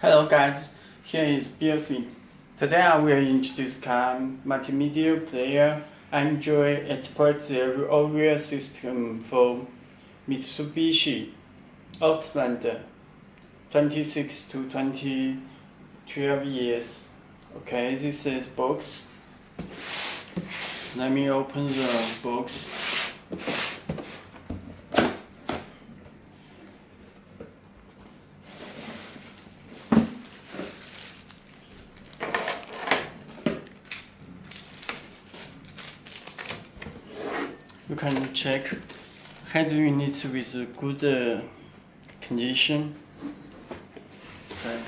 Hello guys, here is Belsee. Today I will introduce car multimedia player Android. It supports the Oreo system for Mitsubishi Outlander 26 to 2012 years. Okay, this is box. Let me open the box. You can check head units with good condition. Okay.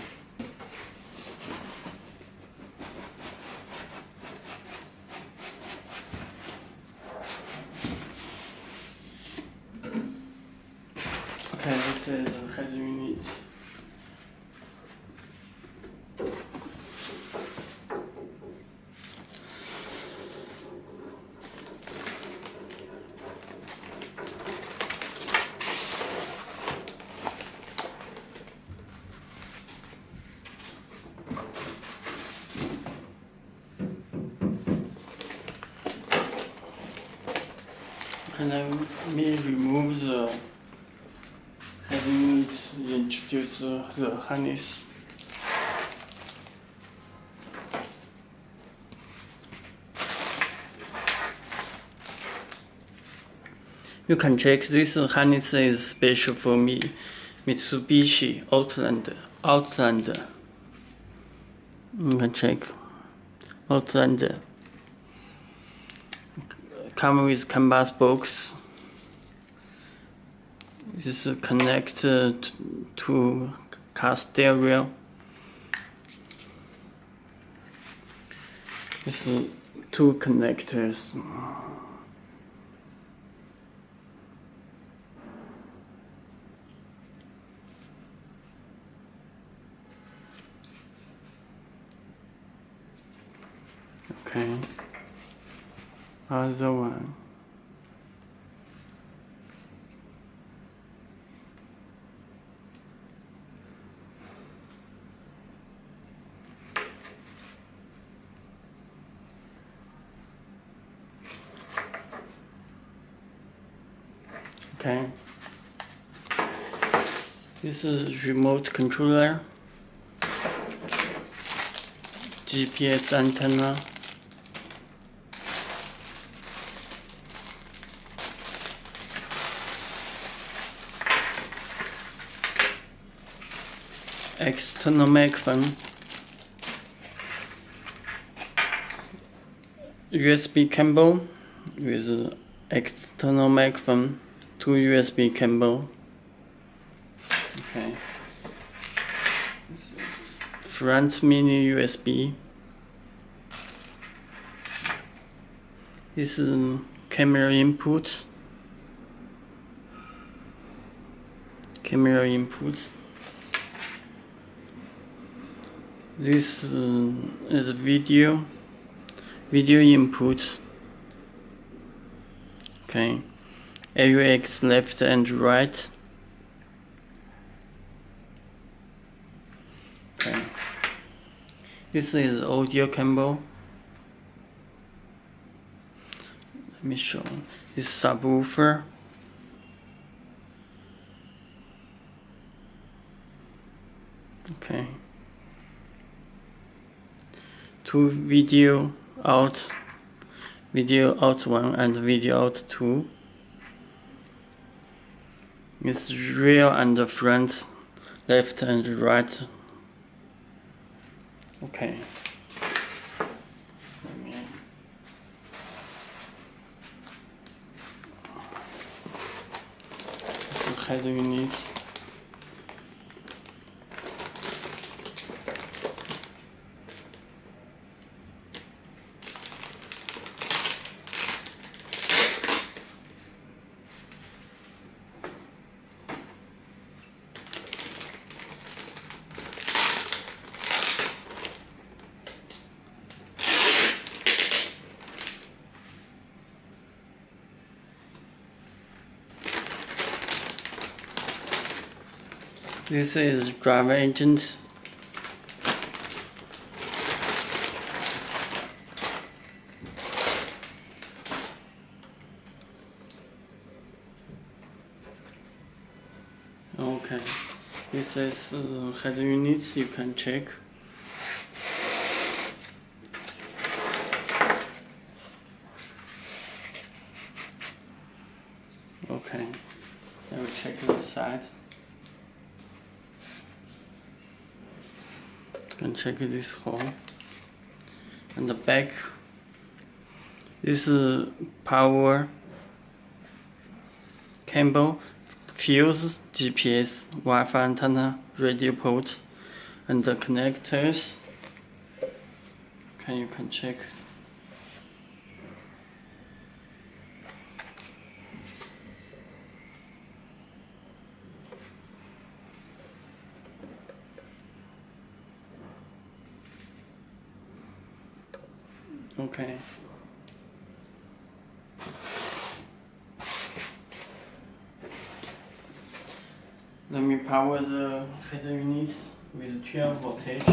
Okay, this is the head unit. Let me remove the head unit, introduce the harness. You can check this harness is special for me, Mitsubishi Outlander. You can check Outlander. Come with canvas box. This is connected to car stereo. This is two connectors. Okay. Other one. Okay. This is remote controller, GPS antenna. External microphone, USB cable with external microphone, two USB cable. Okay. Front mini USB. This is camera input. This is video input. Okay, AUX left and right. Okay, this is audio cable. Let me show. This subwoofer. Okay. Two video out 1 and video out 2. It's rear and front, left and right. Okay. This is head unit. This is driver agent. Okay, this is head unit, you can check. Okay, I will check the side. You can check this hole. And the back, this is power cable, fuse, GPS, Wi-Fi antenna, radio port, and the connectors. Okay, you can check. Okay. Let me power the header unit with 12 voltage.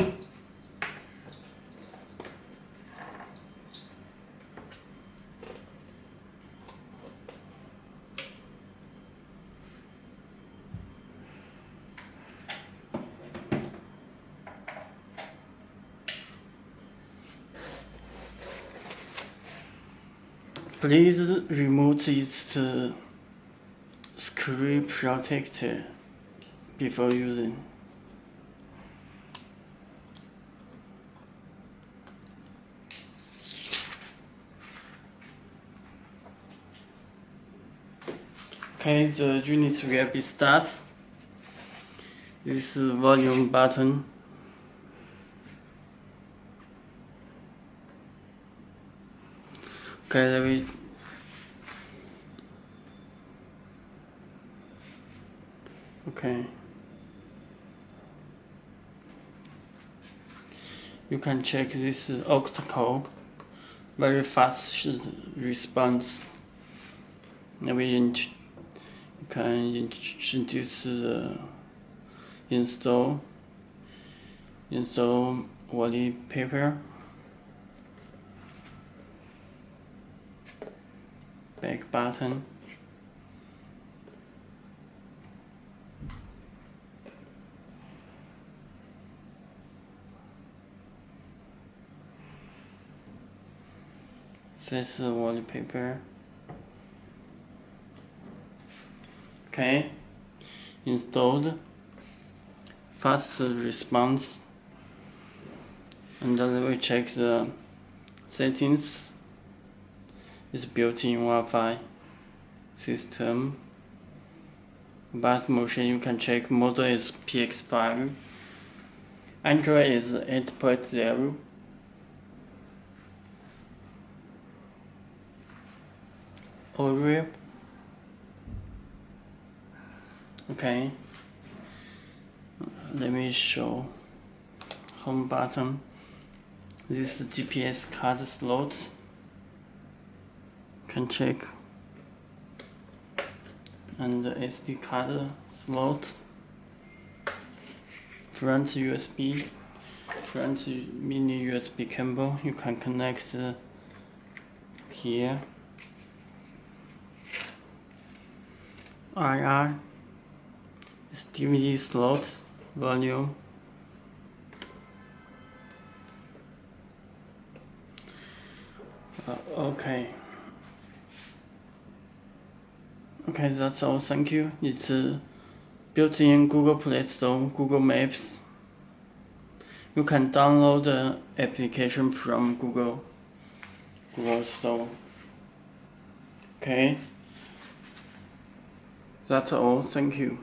Please remove its screw protector before using. Okay, the unit will be start. This volume button. Okay, let me. Okay. You can check this Octa code. Very fast response. You can introduce the install wallpaper. Back button. Set the wallpaper. Okay, installed. Fast response. And then we check the settings. It's built-in Wi-Fi system. Bus motion, you can check. Model is PX5. Android is 8.0. Oreo. Okay. Let me show home button. This is GPS card slot. Can check. And the SD card slot. Front USB. Front mini USB cable. You can connect here. IR. It's DVD slot. Volume. Okay. Okay, that's all. Thank you. It's built in Google Play Store, Google Maps. You can download the application from Google Store. Okay. That's all. Thank you.